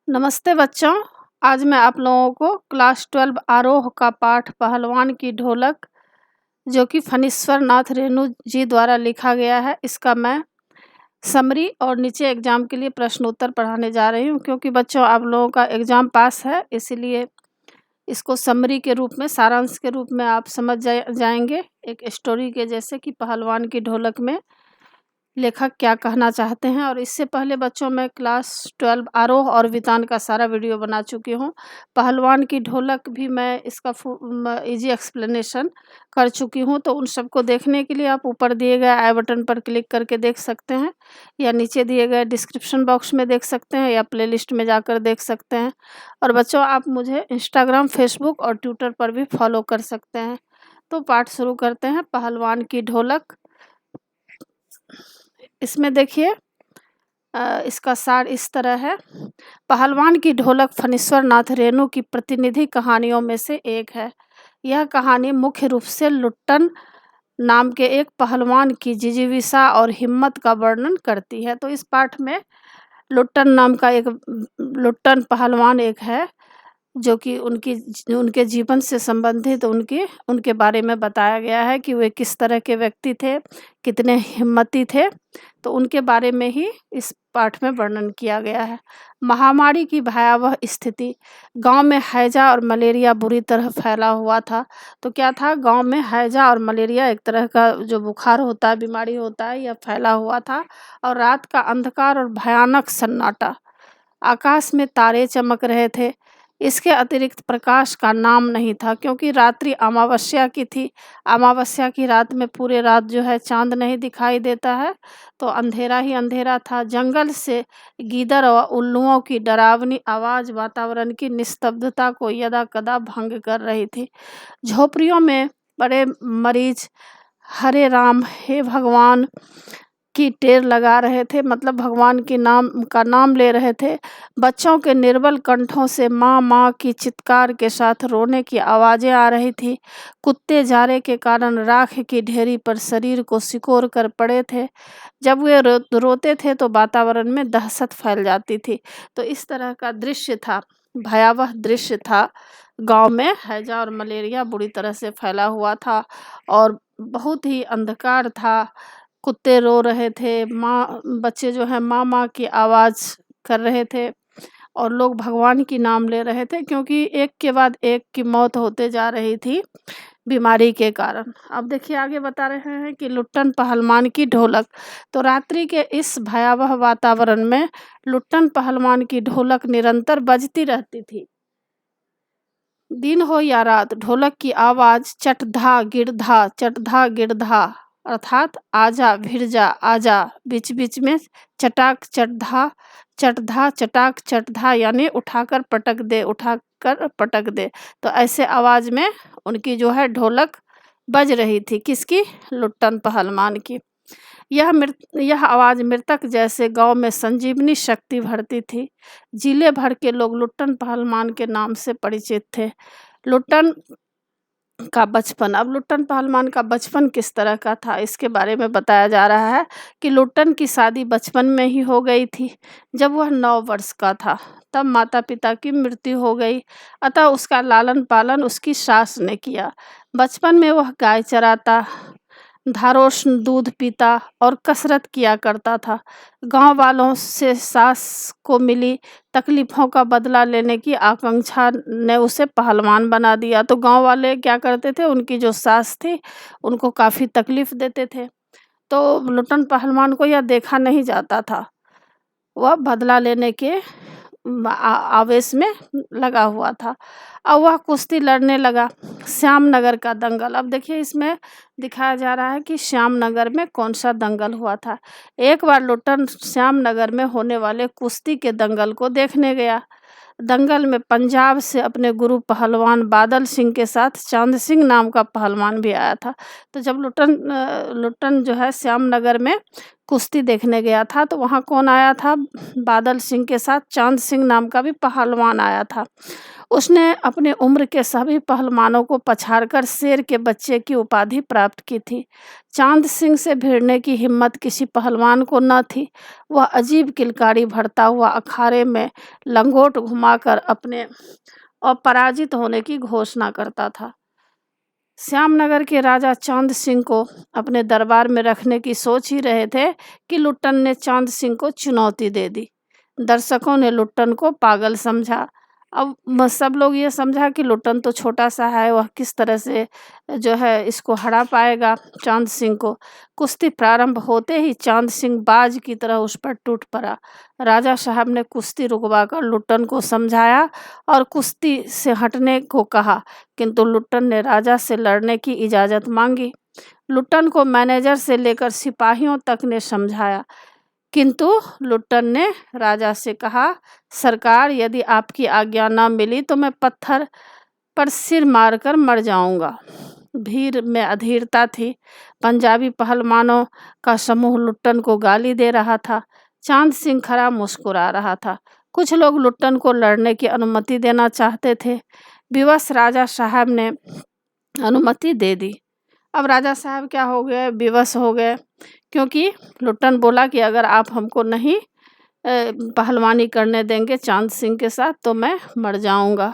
नमस्ते बच्चों। आज मैं आप लोगों को क्लास 12 आरोह का पाठ पहलवान की ढोलक जो कि फणीश्वर नाथ रेणु जी द्वारा लिखा गया है, इसका मैं समरी और नीचे एग्ज़ाम के लिए प्रश्न उत्तर पढ़ाने जा रही हूँ। क्योंकि बच्चों आप लोगों का एग्ज़ाम पास है, इसीलिए इसको समरी के रूप में, सारांश के रूप में आप समझ जाएंगे एक स्टोरी के जैसे कि पहलवान की ढोलक में लेखक क्या कहना चाहते हैं। और इससे पहले बच्चों मैं क्लास 12 आरोह और वितान का सारा वीडियो बना चुकी हूँ। पहलवान की ढोलक भी मैं इसका इजी एक्सप्लेनेशन कर चुकी हूँ। तो उन सबको देखने के लिए आप ऊपर दिए गए आई बटन पर क्लिक करके देख सकते हैं, या नीचे दिए गए डिस्क्रिप्शन बॉक्स में देख सकते हैं, या प्लेलिस्ट में जाकर देख सकते हैं। और बच्चों आप मुझे इंस्टाग्राम, फेसबुक और ट्विटर पर भी फॉलो कर सकते हैं। तो पाठ शुरू करते हैं। पहलवान की ढोलक। इसमें देखिए इसका सार इस तरह है। पहलवान की ढोलक फणीश्वर नाथ रेणु की प्रतिनिधि कहानियों में से एक है। यह कहानी मुख्य रूप से लुट्टन नाम के एक पहलवान की जिजीविषा और हिम्मत का वर्णन करती है। तो इस पाठ में लुट्टन नाम का एक लुट्टन पहलवान एक है, जो कि उनके जीवन से संबंधित उनके बारे में बताया गया है कि वे किस तरह के व्यक्ति थे, कितने हिम्मती थे। तो उनके बारे में ही इस पाठ में वर्णन किया गया है। महामारी की भयावह स्थिति। गांव में हैजा और मलेरिया बुरी तरह फैला हुआ था। तो क्या था, गांव में हैजा और मलेरिया एक तरह का जो बुखार होता है, बीमारी होता है, यह फैला हुआ था। और रात का अंधकार और भयानक सन्नाटा। आकाश में तारे चमक रहे थे। इसके अतिरिक्त प्रकाश का नाम नहीं था, क्योंकि रात्रि अमावस्या की थी। अमावस्या की रात में पूरे रात जो है चांद नहीं दिखाई देता है, तो अंधेरा ही अंधेरा था। जंगल से गीदड़ और उल्लुओं की डरावनी आवाज़ वातावरण की निस्तब्धता को यदाकदा भंग कर रही थी। झोपड़ियों में बड़े मरीज हरे राम हे भगवान की टेर लगा रहे थे, मतलब भगवान के नाम ले रहे थे। बच्चों के निर्बल कंठों से माँ माँ की चित्कार के साथ रोने की आवाज़ें आ रही थी। कुत्ते जारे के कारण राख की ढेरी पर शरीर को सिकोड़ कर पड़े थे। जब वे रोते थे तो वातावरण में दहशत फैल जाती थी। तो इस तरह का दृश्य था, भयावह दृश्य था। गांव में हैजा और मलेरिया बुरी तरह से फैला हुआ था और बहुत ही अंधकार था। कुत्ते रो रहे थे, बच्चे जो है माँ माँ की आवाज़ कर रहे थे, और लोग भगवान की नाम ले रहे थे, क्योंकि एक के बाद एक की मौत होते जा रही थी बीमारी के कारण। अब देखिए आगे बता रहे हैं कि लुट्टन पहलवान की ढोलक। तो रात्रि के इस भयावह वातावरण में लुट्टन पहलवान की ढोलक निरंतर बजती रहती थी। दिन हो या रात, ढोलक की आवाज़ चटधा गिरधा अर्थात आजा भिड़ जा आजा, बीच बीच में चटाक चटधा चटाक चटधा यानी उठाकर पटक दे। तो ऐसे आवाज़ में उनकी जो है ढोलक बज रही थी, किसकी, लुट्टन पहलवान की। यह आवाज़ मृतक जैसे गांव में संजीवनी शक्ति भरती थी। जिले भर के लोग लुट्टन पहलवान के नाम से परिचित थे। लुट्टन का बचपन। अब लुट्टन पहलवान का बचपन किस तरह का था, इसके बारे में बताया जा रहा है कि लुट्टन की शादी बचपन में ही हो गई थी। जब वह 9 वर्ष का था तब माता पिता की मृत्यु हो गई, अतः उसका लालन पालन उसकी सास ने किया। बचपन में वह गाय चराता, धारोष्ण दूध पीता और कसरत किया करता था। गांव वालों से सास को मिली तकलीफ़ों का बदला लेने की आकांक्षा ने उसे पहलवान बना दिया। तो गांव वाले क्या करते थे, उनकी जो सास थी उनको काफ़ी तकलीफ़ देते थे। तो लुट्टन पहलवान को यह देखा नहीं जाता था, वह बदला लेने के आवेश में लगा हुआ था। अब वह कुश्ती लड़ने लगा। श्यामनगर का दंगल। अब देखिए इसमें दिखाया जा रहा है कि श्यामनगर में कौन सा दंगल हुआ था। एक बार लुट्टन श्यामनगर में होने वाले कुश्ती के दंगल को देखने गया। दंगल में पंजाब से अपने गुरु पहलवान बादल सिंह के साथ चांद सिंह नाम का पहलवान भी आया था। तो जब लुट्टन जो है श्यामनगर में कुश्ती देखने गया था, तो वहाँ कौन आया था, बादल सिंह के साथ चांद सिंह नाम का भी पहलवान आया था। उसने अपनी उम्र के सभी पहलवानों को पछाड़कर शेर के बच्चे की उपाधि प्राप्त की थी। चांद सिंह से भिड़ने की हिम्मत किसी पहलवान को न थी। वह अजीब किलकारी भरता हुआ अखाड़े में लंगोट घुमाकर अपने अपराजित होने की घोषणा करता था। श्यामनगर के राजा चांद सिंह को अपने दरबार में रखने की सोच ही रहे थे कि लुट्टन ने चांद सिंह को चुनौती दे दी। दर्शकों ने लुट्टन को पागल समझा। अब सब लोग ये समझा कि लुट्टन तो छोटा सा है, वह किस तरह से जो है इसको हरा पाएगा चांद सिंह को। कुश्ती प्रारंभ होते ही चांद सिंह बाज की तरह उस पर टूट पड़ा। राजा साहब ने कुश्ती रुकवाकर लुट्टन को समझाया और कुश्ती से हटने को कहा, किंतु लुट्टन ने राजा से लड़ने की इजाज़त मांगी। लुट्टन को मैनेजर से लेकर सिपाहियों तक ने समझाया, किंतु लुट्टन ने राजा से कहा, सरकार, यदि आपकी आज्ञा न मिली तो मैं पत्थर पर सिर मारकर मर जाऊंगा। भीड़ में अधीरता थी। पंजाबी पहलवानों का समूह लुट्टन को गाली दे रहा था। चांद सिंह खड़ा मुस्कुरा रहा था। कुछ लोग लुट्टन को लड़ने की अनुमति देना चाहते थे। विवश राजा साहब ने अनुमति दे दी। अब राजा साहब क्या हो गए, विवश हो गए, क्योंकि लुट्टन बोला कि अगर आप हमको नहीं पहलवानी करने देंगे चांद सिंह के साथ तो मैं मर जाऊंगा।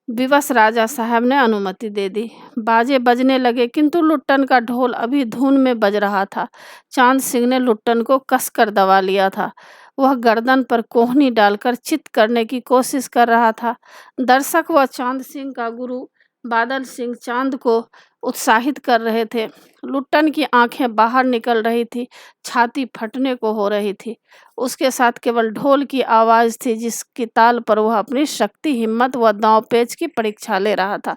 विवश राजा साहब ने अनुमति दे दी। बाजे बजने लगे, किंतु लुट्टन का ढोल अभी धुन में बज रहा था। चांद सिंह ने लुट्टन को कसकर दबा लिया था। वह गर्दन पर कोहनी डालकर चित करने की कोशिश कर रहा था। दर्शक व चांद सिंह का गुरु बादल सिंह चांद को उत्साहित कर रहे थे। लुट्टन की आंखें बाहर निकल रही थी, छाती फटने को हो रही थी। उसके साथ केवल ढोल की आवाज़ थी, जिसकी ताल पर वह अपनी शक्ति, हिम्मत व दांव-पेच की परीक्षा ले रहा था।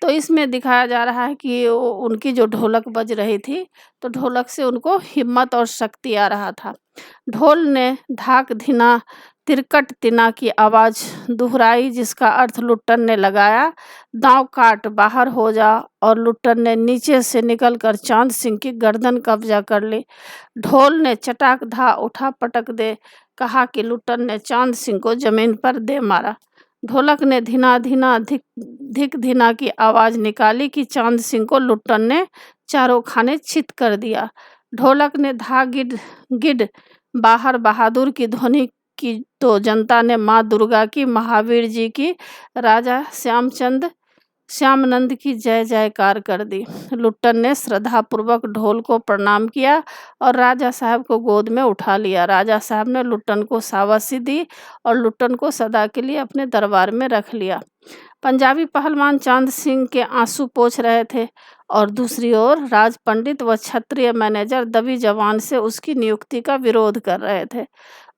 तो इसमें दिखाया जा रहा है कि उनकी जो ढोलक बज रही थी, तो ढोलक से उनको हिम्मत और शक्ति आ रहा था। ढोल ने धाक धिना तिरकट तिना की आवाज़ दोहराई, जिसका अर्थ लुट्टन ने लगाया, दांव काट, बाहर हो जा। और लुट्टन ने नीचे से निकलकर चांद सिंह की गर्दन कब्जा कर ली। ढोल ने चटाक धा उठा पटक दे कहा कि लुट्टन ने चांद सिंह को जमीन पर दे मारा। ढोलक ने धिना धिना धिक धिक धिना की आवाज़ निकाली कि चांद सिंह को लुट्टन ने चारों खाने चित कर दिया। ढोलक ने धा गिड गिड बाहर बहादुर की ध्वनि की तो जनता ने माँ दुर्गा की, महावीर जी की, राजा श्यामनंद की जय जयकार कर दी। लुट्टन ने श्रद्धापूर्वक ढोल को प्रणाम किया और राजा साहब को गोद में उठा लिया। राजा साहब ने लुट्टन को शाबाशी दी और लुट्टन को सदा के लिए अपने दरबार में रख लिया। पंजाबी पहलवान चांद सिंह के आंसू पोंछ रहे थे और दूसरी ओर राज पंडित व क्षत्रिय मैनेजर दबी जबान से उसकी नियुक्ति का विरोध कर रहे थे।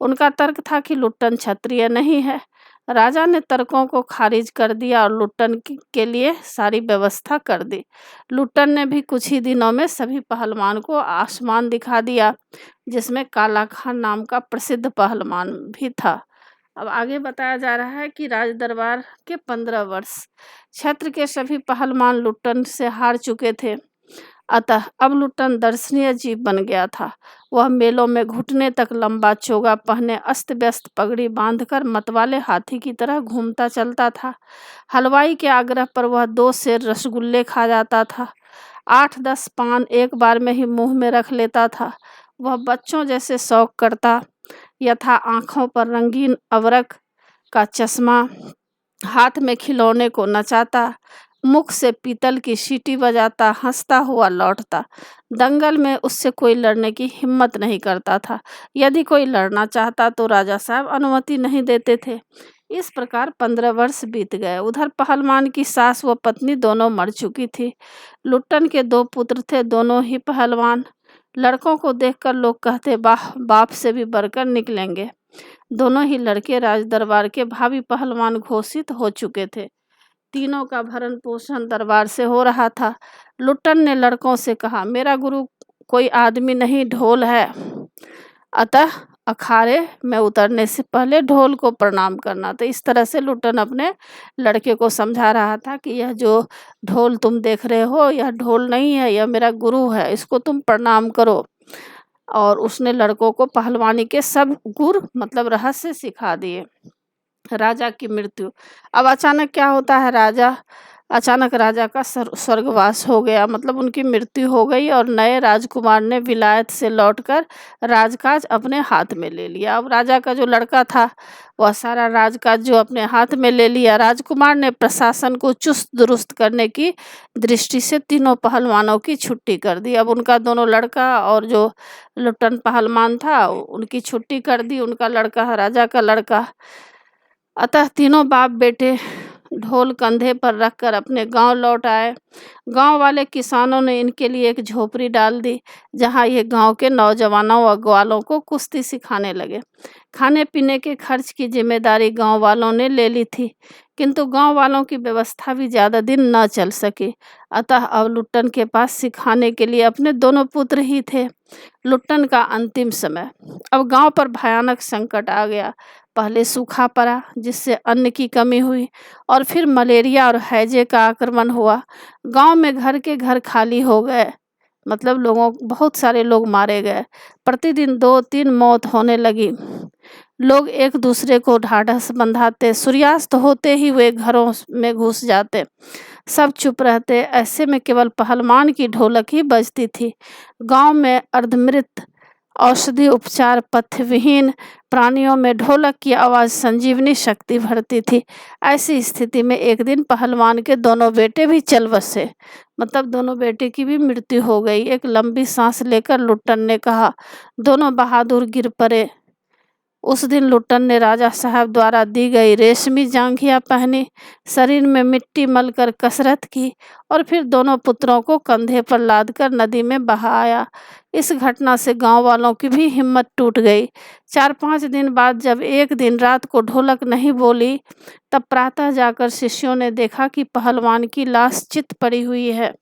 उनका तर्क था कि लुट्टन क्षत्रिय नहीं है। राजा ने तर्कों को खारिज कर दिया और लुट्टन के लिए सारी व्यवस्था कर दी। लुट्टन ने भी कुछ ही दिनों में सभी पहलवान को आसमान दिखा दिया, जिसमें काला खान नाम का प्रसिद्ध पहलवान भी था। अब आगे बताया जा रहा है कि राज दरबार के 15 वर्ष क्षेत्र के सभी पहलवान लुट्टन से हार चुके थे। अतः अब लुट्टन दर्शनीय जीव बन गया था। वह मेलों में घुटने तक लंबा चोगा पहने अस्त व्यस्त पगड़ी बांधकर मतवाले हाथी की तरह घूमता चलता था। हलवाई के आग्रह पर वह 2 सेर रसगुल्ले खा जाता था। 8-10 पान एक बार में ही मुंह में रख लेता था। वह बच्चों जैसे शौक करता, यथा आँखों पर रंगीन अबरक का चश्मा, हाथ में खिलौने को नचाता, मुख से पीतल की सीटी बजाता, हंसता हुआ लौटता। दंगल में उससे कोई लड़ने की हिम्मत नहीं करता था। यदि कोई लड़ना चाहता तो राजा साहब अनुमति नहीं देते थे। इस प्रकार 15 वर्ष बीत गए। उधर पहलवान की सास व पत्नी दोनों मर चुकी थी। लुट्टन के 2 पुत्र थे, दोनों ही पहलवान। लड़कों को देखकर लोग कहते, वाह, बाप से भी बढ़कर निकलेंगे। दोनों ही लड़के राज दरबार के भावी पहलवान घोषित हो चुके थे। तीनों का भरण पोषण दरबार से हो रहा था। लुट्टन ने लड़कों से कहा, मेरा गुरु कोई आदमी नहीं, ढोल है। अतः अखाड़े में उतरने से पहले ढोल को प्रणाम करना। तो इस तरह से लुट्टन अपने लड़के को समझा रहा था कि यह जो ढोल तुम देख रहे हो, यह ढोल नहीं है, यह मेरा गुरु है, इसको तुम प्रणाम करो। और उसने लड़कों को पहलवानी के सब गुर मतलब रहस्य सिखा दिए। राजा की मृत्यु। अब अचानक क्या होता है, अचानक राजा का स्वर्गवास हो गया, मतलब उनकी मृत्यु हो गई और नए राजकुमार ने विलायत से लौटकर राजकाज अपने हाथ में ले लिया। अब राजा का जो लड़का था वह सारा राजकाज जो अपने हाथ में ले लिया। राजकुमार ने प्रशासन को चुस्त दुरुस्त करने की दृष्टि से तीनों पहलवानों की छुट्टी कर दी। अब उनका दोनों लड़का और जो लुट्टन पहलवान था उनकी छुट्टी कर दी, उनका लड़का राजा का लड़का। अतः तीनों बाप बेटे ढोल कंधे पर रखकर अपने गांव लौट आए। गांव वाले किसानों ने इनके लिए एक झोपड़ी डाल दी, जहां ये गांव के नौजवानों व ग्वालों को कुश्ती सिखाने लगे। खाने पीने के खर्च की जिम्मेदारी गांव वालों ने ले ली थी, किंतु गांव वालों की व्यवस्था भी ज़्यादा दिन न चल सकी। अतः अब लुट्टन के पास सिखाने के लिए अपने दोनों पुत्र ही थे। लुट्टन का अंतिम समय। अब गांव पर भयानक संकट आ गया। पहले सूखा पड़ा जिससे अन्न की कमी हुई, और फिर मलेरिया और हैजे का आक्रमण हुआ। गांव में घर के घर खाली हो गए, मतलब बहुत सारे लोग मारे गए। प्रतिदिन 2-3 मौत होने लगी। लोग एक दूसरे को ढाढ़स बंधाते, सूर्यास्त होते ही वे घरों में घुस जाते, सब चुप रहते। ऐसे में केवल पहलवान की ढोलक ही बजती थी। गांव में अर्धमृत, औषधि उपचार पथविहीन प्राणियों में ढोलक की आवाज़ संजीवनी शक्ति भरती थी। ऐसी स्थिति में एक दिन पहलवान के दोनों बेटे भी चल बसे, मतलब दोनों बेटे की भी मृत्यु हो गई। एक लंबी सांस लेकर लुट्टन ने कहा, दोनों बहादुर गिर पड़े। उस दिन लुट्टन ने राजा साहब द्वारा दी गई रेशमी जांघिया पहनी, शरीर में मिट्टी मलकर कसरत की और फिर दोनों पुत्रों को कंधे पर लादकर नदी में बहाया। इस घटना से गांव वालों की भी हिम्मत टूट गई। 4-5 दिन बाद जब एक दिन रात को ढोलक नहीं बोली, तब प्रातः जाकर शिष्यों ने देखा कि पहलवान की लाश चित पड़ी हुई है।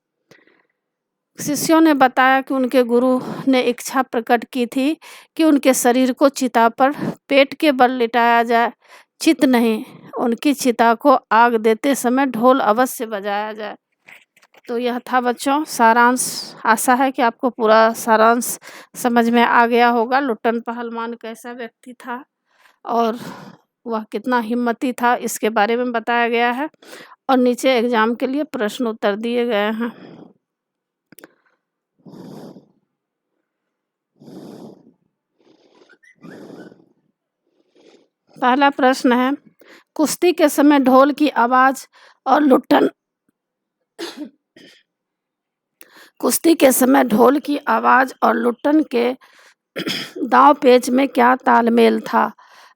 शिष्यों ने बताया कि उनके गुरु ने इच्छा प्रकट की थी कि उनके शरीर को चिता पर पेट के बल लिटाया जाए, चित नहीं। उनकी चिता को आग देते समय ढोल अवश्य बजाया जाए। तो यह था बच्चों सारांश। आशा है कि आपको पूरा सारांश समझ में आ गया होगा। लुट्टन पहलवान कैसा व्यक्ति था और वह कितना हिम्मती था, इसके बारे में बताया गया है। और नीचे एग्जाम के लिए प्रश्न उत्तर दिए गए हैं। पहला प्रश्न है, कुश्ती के समय ढोल की आवाज और लुट्टन कुश्ती के समय ढोल की आवाज और लुट्टन के दांव पेच में क्या तालमेल था?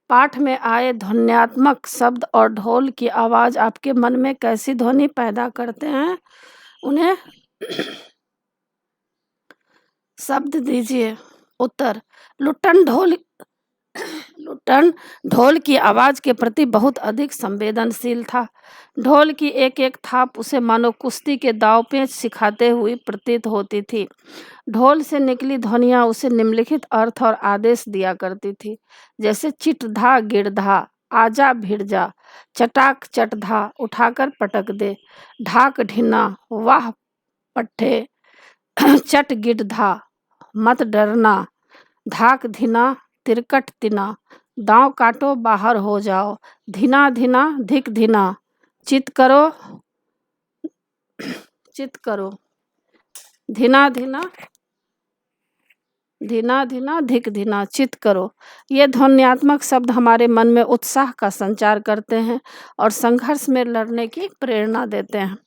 पाठ में आए ध्वन्यात्मक शब्द और ढोल की आवाज आपके मन में कैसी ध्वनि पैदा करते हैं? उन्हें शब्द दीजिए। उत्तर, लुट्टन ढोल की आवाज के प्रति बहुत अधिक संवेदनशील था। ढोल की एक एक थाप उसे मानो कुश्ती के दांव पेच सिखाते हुए प्रतीत होती थी। ढोल से निकली ध्वनियाँ उसे निम्नलिखित अर्थ और आदेश दिया करती थी, जैसे चिट धा गिड़ धा, आजा भिड़ जा, चटाक चट धा, उठाकर पटक दे, ढाक ढिना, वाह पट्ठे, चट गिड धा, मत डरना, धाक धिना, तिरकट तिना, दांव काटो बाहर हो जाओ, धिना धिना धिक धिना, चित करो धिना धिना धिना धिना धिक धिना, चित करो। ये ध्वन्यात्मक शब्द हमारे मन में उत्साह का संचार करते हैं और संघर्ष में लड़ने की प्रेरणा देते हैं।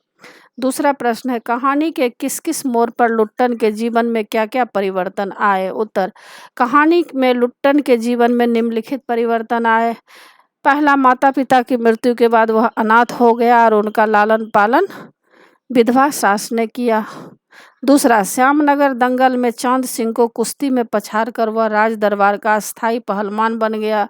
दूसरा प्रश्न है, कहानी के किस किस मोड़ पर लुट्टन के जीवन में क्या क्या परिवर्तन आए? उत्तर, कहानी में लुट्टन के जीवन में निम्नलिखित परिवर्तन आए। पहला, माता पिता की मृत्यु के बाद वह अनाथ हो गया और उनका लालन पालन विधवा सास ने किया। दूसरा, श्यामनगर दंगल में चांद सिंह को कुश्ती में पछाड़ कर वह राज दरबार का अस्थायी पहलवान बन गया।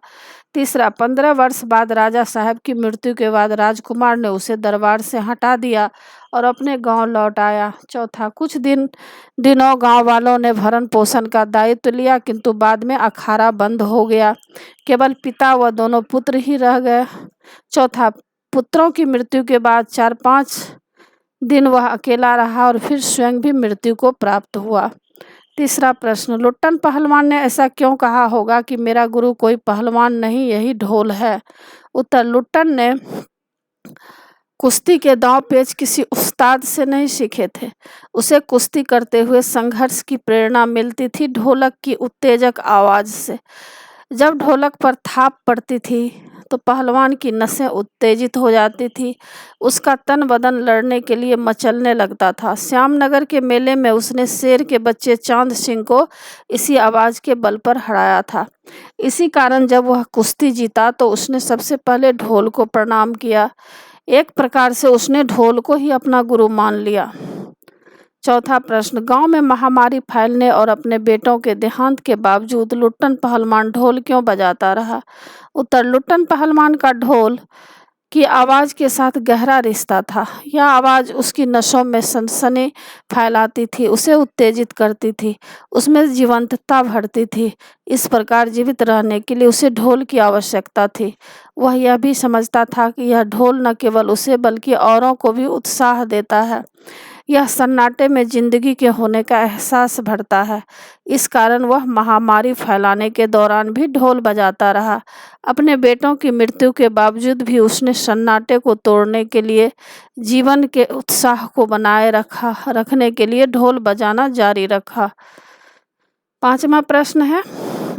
तीसरा, 15 वर्ष बाद राजा साहब की मृत्यु के बाद राजकुमार ने उसे दरबार से हटा दिया और अपने गांव लौट आया। चौथा, कुछ दिनों गांव वालों ने भरण पोषण का दायित्व लिया, किंतु बाद में अखाड़ा बंद हो गया, केवल पिता व दोनों पुत्र ही रह गए। चौथा, पुत्रों की मृत्यु के बाद 4-5 दिन वह अकेला रहा और फिर स्वयं भी मृत्यु को प्राप्त हुआ। तीसरा प्रश्न, लुट्टन पहलवान ने ऐसा क्यों कहा होगा कि मेरा गुरु कोई पहलवान नहीं, यही ढोल है? उत्तर, लुट्टन ने कुश्ती के दांव पेच किसी उस्ताद से नहीं सीखे थे। उसे कुश्ती करते हुए संघर्ष की प्रेरणा मिलती थी ढोलक की उत्तेजक आवाज से। जब ढोलक पर थाप पड़ती थी तो पहलवान की नसें उत्तेजित हो जाती थी, उसका तन बदन लड़ने के लिए मचलने लगता था। श्यामनगर के मेले में उसने शेर के बच्चे चांद सिंह को इसी आवाज के बल पर हराया था। इसी कारण जब वह कुश्ती जीता तो उसने सबसे पहले ढोल को प्रणाम किया। एक प्रकार से उसने ढोल को ही अपना गुरु मान लिया। चौथा प्रश्न, गांव में महामारी फैलने और अपने बेटों के देहांत के बावजूद लुट्टन पहलवान ढोल क्यों बजाता रहा? उत्तर, लुट्टन पहलवान का ढोल की आवाज के साथ गहरा रिश्ता था। यह आवाज उसकी नसों में सनसनी फैलाती थी, उसे उत्तेजित करती थी, उसमें जीवंतता भरती थी। इस प्रकार जीवित रहने के लिए उसे ढोल की आवश्यकता थी। वह यह भी समझता था कि यह ढोल न केवल उसे बल्कि औरों को भी उत्साह देता है। यह सन्नाटे में जिंदगी के होने का एहसास भरता है। इस कारण वह महामारी फैलाने के दौरान भी ढोल बजाता रहा। अपने बेटों की मृत्यु के बावजूद भी उसने सन्नाटे को तोड़ने के लिए, जीवन के उत्साह को बनाए रखने के लिए ढोल बजाना जारी रखा। पांचवा प्रश्न है,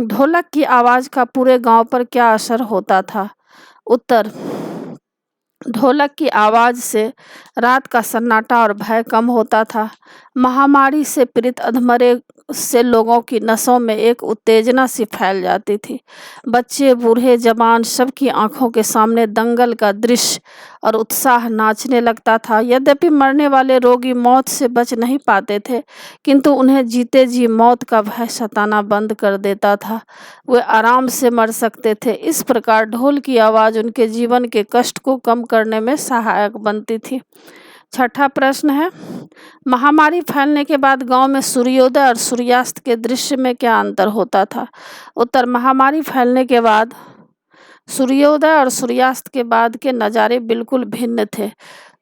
ढोलक की आवाज का पूरे गांव पर क्या असर होता था? उत्तर, ढोलक की आवाज से रात का सन्नाटा और भय कम होता था। महामारी से पीड़ित अधमरे से लोगों की नसों में एक उत्तेजना सी फैल जाती थी। बच्चे, बूढ़े, जवान सबकी आंखों के सामने दंगल का दृश्य और उत्साह नाचने लगता था। यद्यपि मरने वाले रोगी मौत से बच नहीं पाते थे, किंतु उन्हें जीते जी मौत का भय सताना बंद कर देता था। वे आराम से मर सकते थे। इस प्रकार ढोल की आवाज उनके जीवन के कष्ट को कम करने में सहायक बनती थी। छठा प्रश्न है, महामारी फैलने के बाद गांव में सूर्योदय और सूर्यास्त के दृश्य में क्या अंतर होता था? उत्तर, महामारी फैलने के बाद सूर्योदय और सूर्यास्त के बाद के नज़ारे बिल्कुल भिन्न थे।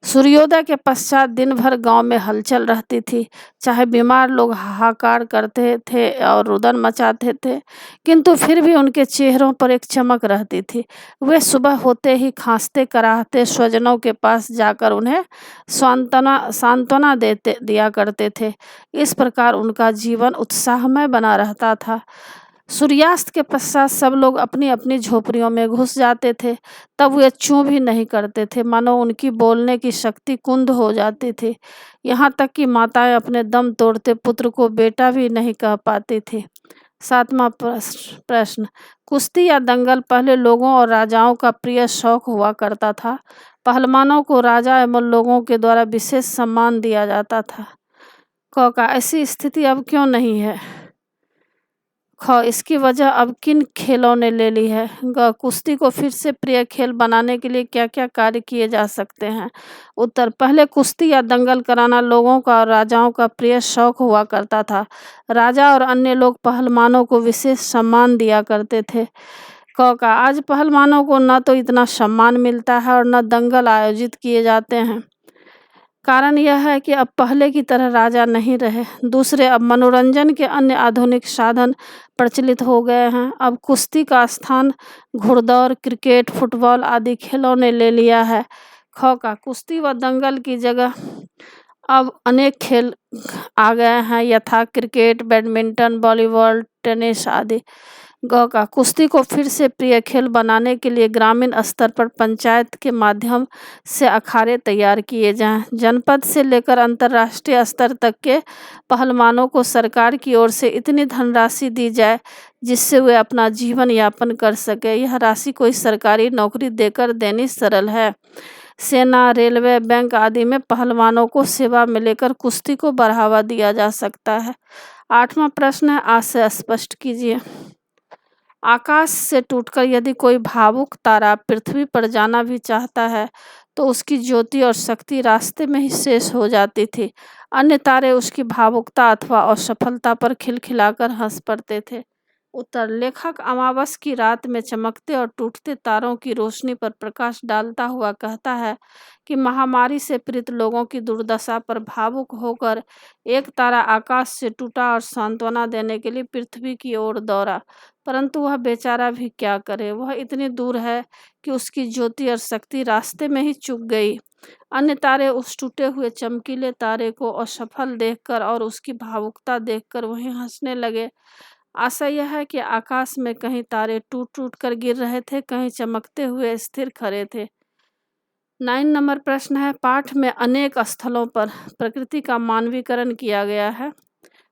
सूर्योदय के पश्चात दिन भर गांव में हलचल रहती थी। चाहे बीमार लोग हाहाकार करते थे और रुदन मचाते थे, किंतु फिर भी उनके चेहरों पर एक चमक रहती थी। वे सुबह होते ही खांसते कराहते स्वजनों के पास जाकर उन्हें सांत्वना दिया करते थे। इस प्रकार उनका जीवन उत्साहमय बना रहता था। सूर्यास्त के पश्चात सब लोग अपनी अपनी झोपड़ियों में घुस जाते थे। तब वे चूं भी नहीं करते थे, मानो उनकी बोलने की शक्ति कुंद हो जाती थी। यहाँ तक कि माताएं अपने दम तोड़ते पुत्र को बेटा भी नहीं कह पाती थी। सातवां प्रश्न, कुश्ती या दंगल पहले लोगों और राजाओं का प्रिय शौक हुआ करता था। पहलवानों को राजा एवं लोगों के द्वारा विशेष सम्मान दिया जाता था। क का ऐसी स्थिति अब क्यों नहीं है? ख, इसकी वजह अब किन खेलों ने ले ली है? ग, कुश्ती को फिर से प्रिय खेल बनाने के लिए क्या क्या कार्य किए जा सकते हैं? उत्तर, पहले कुश्ती या दंगल कराना लोगों का और राजाओं का प्रिय शौक हुआ करता था। राजा और अन्य लोग पहलवानों को विशेष सम्मान दिया करते थे। क का, आज पहलवानों को न तो इतना सम्मान मिलता है और न दंगल आयोजित किए जाते हैं। कारण यह है कि अब पहले की तरह राजा नहीं रहे। दूसरे, अब मनोरंजन के अन्य आधुनिक साधन प्रचलित हो गए हैं। अब कुश्ती का स्थान घुड़दौड़, क्रिकेट, फुटबॉल आदि खेलों ने ले लिया है। ख का, कुश्ती व दंगल की जगह अब अनेक खेल आ गए हैं, यथा क्रिकेट, बैडमिंटन, वॉलीबॉल, टेनिस आदि। ग का, कुश्ती को फिर से प्रिय खेल बनाने के लिए ग्रामीण स्तर पर पंचायत के माध्यम से अखाड़े तैयार किए जाएं। जनपद से लेकर अंतर्राष्ट्रीय स्तर तक के पहलवानों को सरकार की ओर से इतनी धनराशि दी जाए जिससे वे अपना जीवन यापन कर सके। यह राशि कोई सरकारी नौकरी देकर देनी सरल है। सेना, रेलवे, बैंक आदि में पहलवानों को सेवा में लेकर कुश्ती को बढ़ावा दिया जा सकता है। आठवां प्रश्न है, आज से स्पष्ट कीजिए। आकाश से टूटकर यदि कोई भावुक तारा पृथ्वी पर जाना भी चाहता है तो उसकी ज्योति और शक्ति रास्ते में ही शेष हो जाती थी। अन्य तारे उसकी भावुकता अथवा असफलता पर खिलखिलाकर हंस पड़ते थे। उत्तर, लेखक अमावस की रात में चमकते और टूटते तारों की रोशनी पर प्रकाश डालता हुआ कहता है कि महामारी से पीड़ित लोगों की दुर्दशा पर भावुक होकर एक तारा आकाश से टूटा और सांत्वना देने के लिए पृथ्वी की ओर दौड़ा, परंतु वह बेचारा भी क्या करे, वह इतनी दूर है कि उसकी ज्योति और शक्ति रास्ते में ही चूक गई। अन्य तारे उस टूटे हुए चमकीले तारे को असफल देखकर और उसकी भावुकता देखकर वहीं हंसने लगे। आशा यह है कि आकाश में कहीं तारे टूट टूट कर गिर रहे थे, कहीं चमकते हुए स्थिर खड़े थे। 9 नंबर प्रश्न है, पाठ में अनेक स्थलों पर प्रकृति का मानवीकरण किया गया है।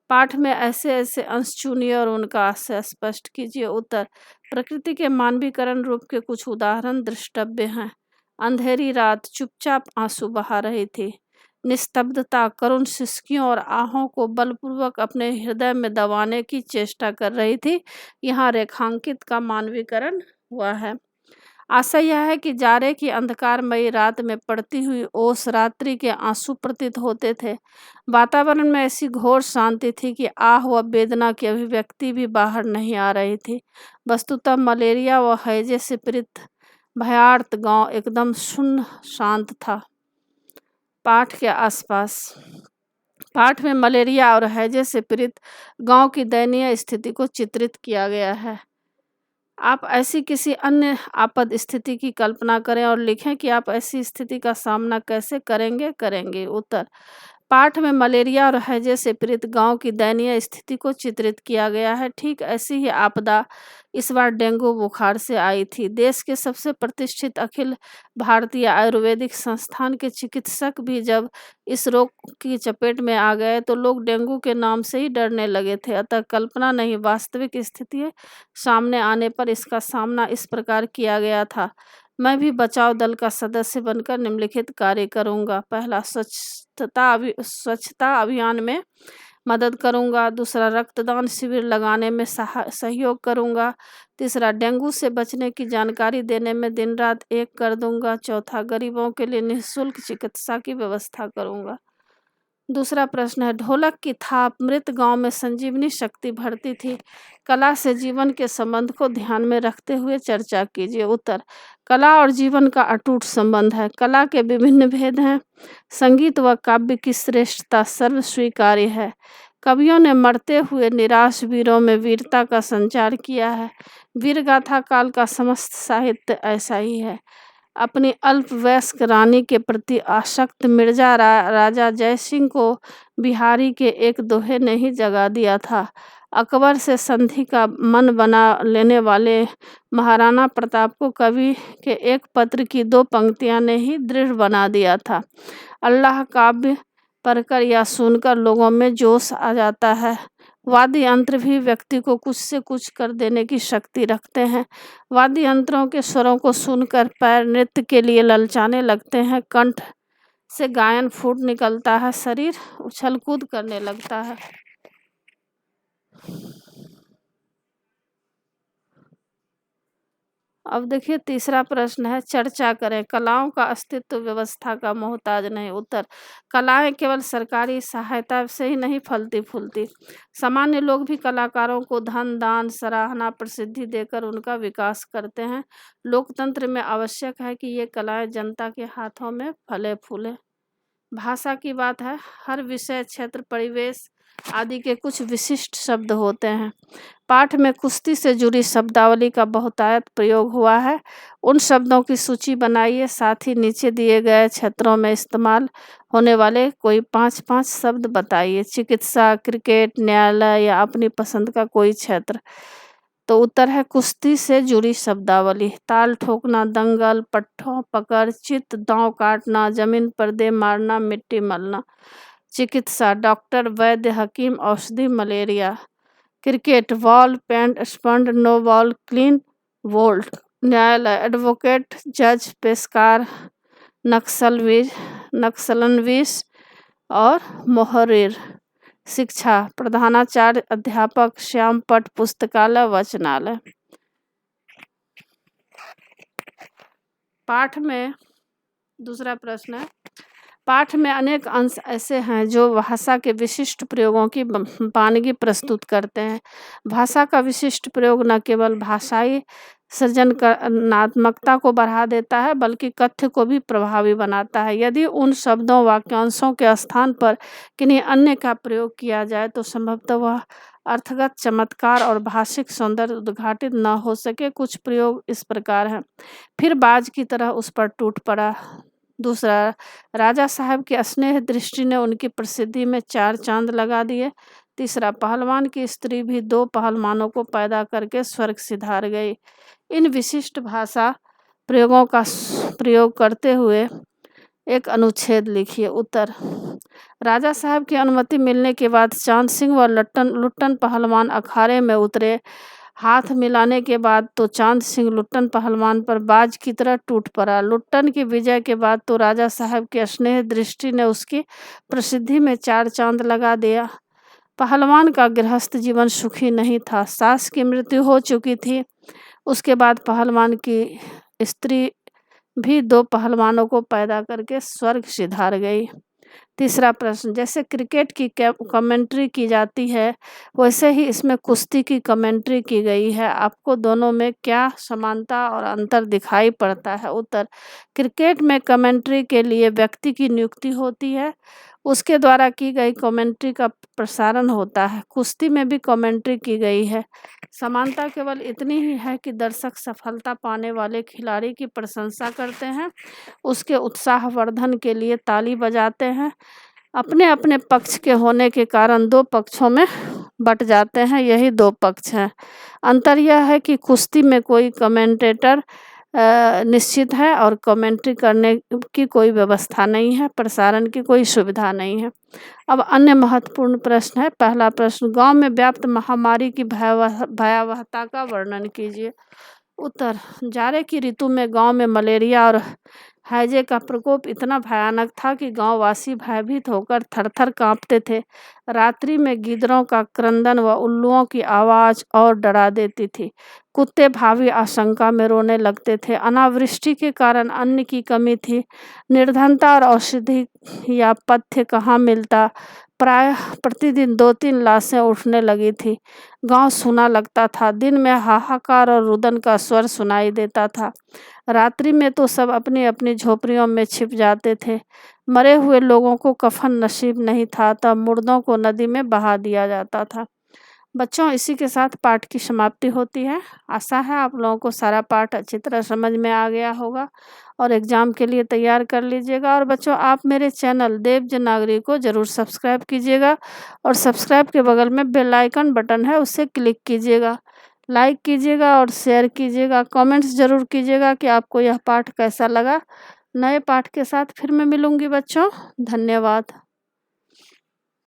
पाठ में ऐसे ऐसे अंश चुनिए और उनका आशय स्पष्ट कीजिए। उत्तर, प्रकृति के मानवीकरण रूप के कुछ उदाहरण दृष्टव्य हैं। अंधेरी रात चुपचाप आंसू बहा रही थी। निस्तब्धता करुण सिसकियों और आहों को बलपूर्वक अपने हृदय में दबाने की चेष्टा कर रही थी। यहाँ रेखांकित का मानवीकरण हुआ है। आशा यह है कि जाड़े की अंधकारमयी रात में पड़ती हुई ओस रात्रि के आंसू प्रतीत होते थे। वातावरण में ऐसी घोर शांति थी कि आह व वेदना की अभिव्यक्ति भी बाहर नहीं आ रही थी। वस्तुतः मलेरिया व हैजे से पीड़ित भयार्त गांव एकदम शून्य शांत था। पाठ के आसपास, पाठ में मलेरिया और हैजे से पीड़ित गांव की दयनीय स्थिति को चित्रित किया गया है। आप ऐसी किसी अन्य आपात स्थिति की कल्पना करें और लिखें कि आप ऐसी स्थिति का सामना कैसे करेंगे। उत्तर, पाठ में मलेरिया और हैजे से पीड़ित गांव की दयनीय स्थिति को चित्रित किया गया है। ठीक ऐसी ही आपदा इस बार डेंगू बुखार से आई थी। देश के सबसे प्रतिष्ठित अखिल भारतीय आयुर्वेदिक संस्थान के चिकित्सक भी जब इस रोग की चपेट में आ गए तो लोग डेंगू के नाम से ही डरने लगे थे। अतः कल्पना नहीं, वास्तविक स्थिति सामने आने पर इसका सामना इस प्रकार किया गया था। मैं भी बचाव दल का सदस्य बनकर निम्नलिखित कार्य करूंगा। पहला, स्वच्छता अभियान में मदद करूंगा। दूसरा, रक्तदान शिविर लगाने में सहयोग करूंगा। तीसरा, डेंगू से बचने की जानकारी देने में दिन रात एक कर दूंगा। चौथा, गरीबों के लिए निःशुल्क चिकित्सा की व्यवस्था करूंगा। दूसरा प्रश्न है, ढोलक की थाप मृत गांव में संजीवनी शक्ति भरती थी। कला से जीवन के संबंध को ध्यान में रखते हुए चर्चा कीजिए। उत्तर, कला और जीवन का अटूट संबंध है। कला के विभिन्न भेद हैं। संगीत व काव्य की श्रेष्ठता सर्व स्वीकार्य है। कवियों ने मरते हुए निराश वीरों में वीरता का संचार किया है। वीर गाथा काल का समस्त साहित्य ऐसा ही है। अपनी अल्पवयस्क रानी के प्रति आसक्त मिर्जा राजा जय सिंह को बिहारी के एक दोहे ने ही जगा दिया था। अकबर से संधि का मन बना लेने वाले महाराणा प्रताप को कवि के एक पत्र की 2 पंक्तियां ने ही दृढ़ बना दिया था। अल्लाह काव्य पढ़कर या सुनकर लोगों में जोश आ जाता है। वाद्य यंत्र भी व्यक्ति को कुछ से कुछ कर देने की शक्ति रखते हैं। वाद्य यंत्रों के स्वरों को सुनकर पैर नृत्य के लिए ललचाने लगते हैं, कंठ से गायन फूट निकलता है, शरीर उछल कूद करने लगता है। अब देखिए तीसरा प्रश्न है, चर्चा करें। कलाओं का अस्तित्व व्यवस्था का मोहताज नहीं। उत्तर, कलाएं केवल सरकारी सहायता से ही नहीं फलती फूलती। सामान्य लोग भी कलाकारों को धन, दान, सराहना, प्रसिद्धि देकर उनका विकास करते हैं। लोकतंत्र में आवश्यक है कि ये कलाएं जनता के हाथों में फले फूले। भाषा की बात है, हर विषय, क्षेत्र, परिवेश आदि के कुछ विशिष्ट शब्द होते हैं। पाठ में कुश्ती से जुड़ी शब्दावली का बहुतायत प्रयोग हुआ है। उन शब्दों की सूची बनाइए, साथ ही नीचे दिए गए क्षेत्रों में इस्तेमाल होने वाले कोई 5-5 शब्द बताइए। चिकित्सा, क्रिकेट, न्यायालय या अपनी पसंद का कोई क्षेत्र। तो उत्तर है कुश्ती से जुड़ी शब्दावली। ताल ठोकना, दंगल, पट्टों पकड़, चित, दांव काटना, जमीन पर दे मारना, मिट्टी मलना। चिकित्सा, डॉक्टर, वैद्य, हकीम, औषधि, मलेरिया। क्रिकेट, बॉल, पेंट, स्पंड, नो बॉल, क्लीन, वोल्ट। न्यायालय, एडवोकेट, जज, पेशकार, नक्सलनवीस और मोहर्रिर। शिक्षा, प्रधानाचार्य, अध्यापक, श्यामपट, पुस्तकालय, वाचनालय। पाठ में दूसरा प्रश्न है, पाठ में अनेक अंश ऐसे हैं जो भाषा के विशिष्ट प्रयोगों की वानगी प्रस्तुत करते हैं। भाषा का विशिष्ट प्रयोग न केवल भाषाई सृजनात्मकता को बढ़ा देता है बल्कि कथ्य को भी प्रभावी बनाता है। यदि उन शब्दों वाक्यांशों के स्थान पर किन्हीं अन्य का प्रयोग किया जाए तो संभवतः वह अर्थगत चमत्कार और भाषिक सौंदर्य उद्घाटित न हो सके। कुछ प्रयोग इस प्रकार हैं। फिर बाज की तरह उस पर टूट पड़ा। दूसरा, राजा साहब की स्नेह दृष्टि ने उनकी प्रसिद्धि में 4 चांद लगा दिए। तीसरा, पहलवान की स्त्री भी 2 पहलवानों को पैदा करके स्वर्ग सिधार गई। इन विशिष्ट भाषा प्रयोगों का प्रयोग करते हुए एक अनुच्छेद लिखिए। उत्तर, राजा साहब की अनुमति मिलने के बाद चांद सिंह व लुट्टन पहलवान अखाड़े में उतरे। हाथ मिलाने के बाद तो चांद सिंह लुट्टन पहलवान पर बाज की तरह टूट पड़ा। लुट्टन की विजय के बाद तो राजा साहब की स्नेह दृष्टि ने उसकी प्रसिद्धि में 4 चांद लगा दिया। पहलवान का गृहस्थ जीवन सुखी नहीं था। सास की मृत्यु हो चुकी थी। उसके बाद पहलवान की स्त्री भी 2 पहलवानों को पैदा करके स्वर्ग सिधार गई। तीसरा प्रश्न, जैसे क्रिकेट की कमेंट्री की जाती है वैसे ही इसमें कुश्ती की कमेंट्री की गई है। आपको दोनों में क्या समानता और अंतर दिखाई पड़ता है? उत्तर, क्रिकेट में कमेंट्री के लिए व्यक्ति की नियुक्ति होती है, उसके द्वारा की गई कमेंट्री का प्रसारण होता है। कुश्ती में भी कमेंट्री की गई है। समानता केवल इतनी ही है कि दर्शक सफलता पाने वाले खिलाड़ी की प्रशंसा करते हैं, उसके उत्साहवर्धन के लिए ताली बजाते हैं। अपने अपने पक्ष के होने के कारण 2 पक्षों में बट जाते हैं। यही 2 पक्ष हैं। अंतर यह है कि कुश्ती में कोई कमेंटेटर निश्चित है और कमेंट्री करने की कोई व्यवस्था नहीं है, प्रसारण की कोई सुविधा नहीं है। अब अन्य महत्वपूर्ण प्रश्न है। पहला प्रश्न, गांव में व्याप्त महामारी की भयावहता का वर्णन कीजिए। उत्तर, जाड़े की ऋतु में गांव में मलेरिया और हैजे का प्रकोप इतना भयानक था कि गांववासी भयभीत होकर थरथर कांपते थे। रात्रि में गीदड़ों का क्रंदन व उल्लुओं की आवाज़ और डरा देती थी। कुत्ते भावी आशंका में रोने लगते थे। अनावृष्टि के कारण अन्न की कमी थी। निर्धनता और औषधि या पथ्य कहाँ मिलता। प्रायः प्रतिदिन 2-3 लाशें उठने लगी थी। गांव सूना लगता था। दिन में हाहाकार और रुदन का स्वर सुनाई देता था। रात्रि में तो सब अपनी अपनी झोपड़ियों में छिप जाते थे। मरे हुए लोगों को कफन नसीब नहीं था, तब मुर्दों को नदी में बहा दिया जाता था। बच्चों, इसी के साथ पाठ की समाप्ति होती है। आशा है आप लोगों को सारा पाठ अच्छी तरह समझ में आ गया होगा और एग्ज़ाम के लिए तैयार कर लीजिएगा। और बच्चों, आप मेरे चैनल देवज नागरी को ज़रूर सब्सक्राइब कीजिएगा और सब्सक्राइब के बगल में बेल आइकन बटन है, उससे क्लिक कीजिएगा। लाइक कीजिएगा और शेयर कीजिएगा। कमेंट्स ज़रूर कीजिएगा कि आपको यह पाठ कैसा लगा। नए पाठ के साथ फिर मैं मिलूँगी बच्चों। धन्यवाद।